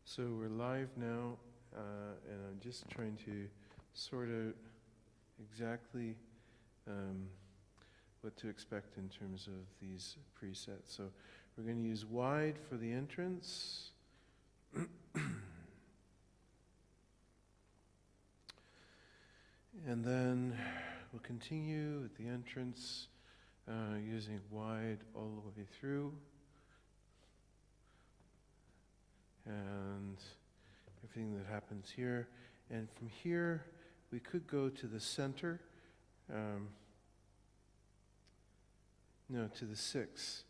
So we're live now, and I'm just trying to sort out exactly what to expect in terms of these presets. So we're going to use wide for the entrance. And then we'll continue at the entrance using wide all the way through. And everything that happens here. And from here, we could go to the center. To the 6,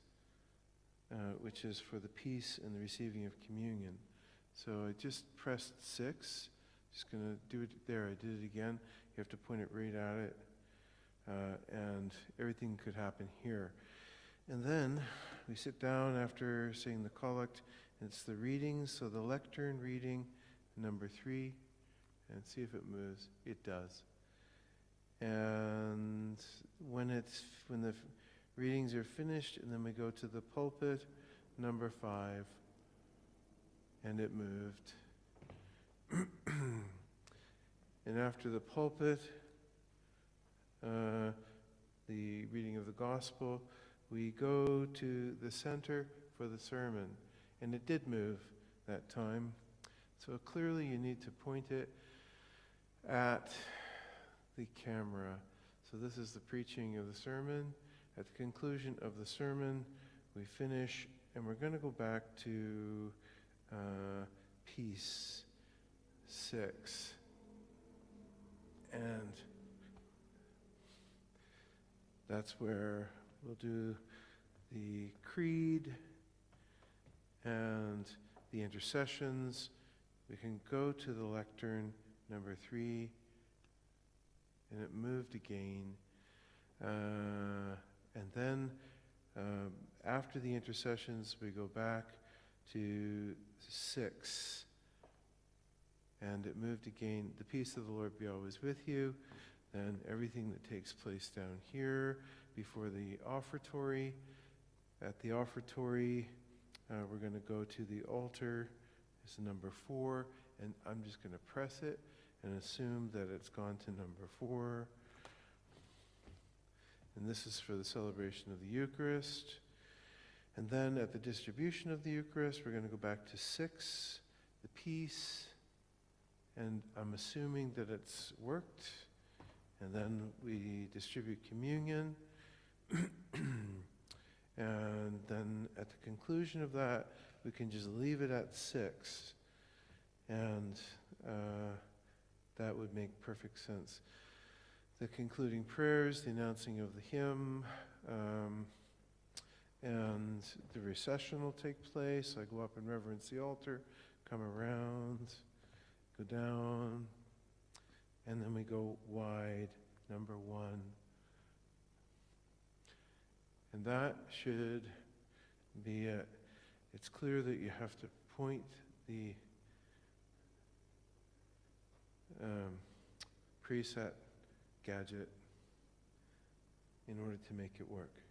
which is for the peace and the receiving of communion. So I just pressed 6. Just going to do it there. I did it again. You have to point it right at it. And everything could happen here. And then we sit down after saying the collect. It's the readings, so the lectern reading, number 3, and see if it moves. It does. And when the readings are finished, and then we go to the pulpit, number 5, and it moved. And after the pulpit, the reading of the gospel, we go to the center for the sermon. And it did move that time. So clearly you need to point it at the camera. So this is the preaching of the sermon. At the conclusion of the sermon, we finish, and we're going to go back to Peace 6. And that's where we'll do the creed and the intercessions. We can go to the lectern, number 3, and it moved again. And then after the intercessions, we go back to 6, and it moved again. The peace of the Lord be always with you. Then everything that takes place down here before the offertory. At the offertory, we're going to go to the altar. It's number 4, and I'm just going to press it and assume that it's gone to number 4. And this is for the celebration of the Eucharist. And then at the distribution of the Eucharist, we're going to go back to 6, the peace, and I'm assuming that it's worked. And then we distribute communion. And then at the conclusion of that, we can just leave it at 6. And that would make perfect sense. The concluding prayers, the announcing of the hymn, and the recession will take place. I go up and reverence the altar, come around, go down, and then we go wide, number 1. And that should be it. It's clear that you have to point the preset gadget in order to make it work.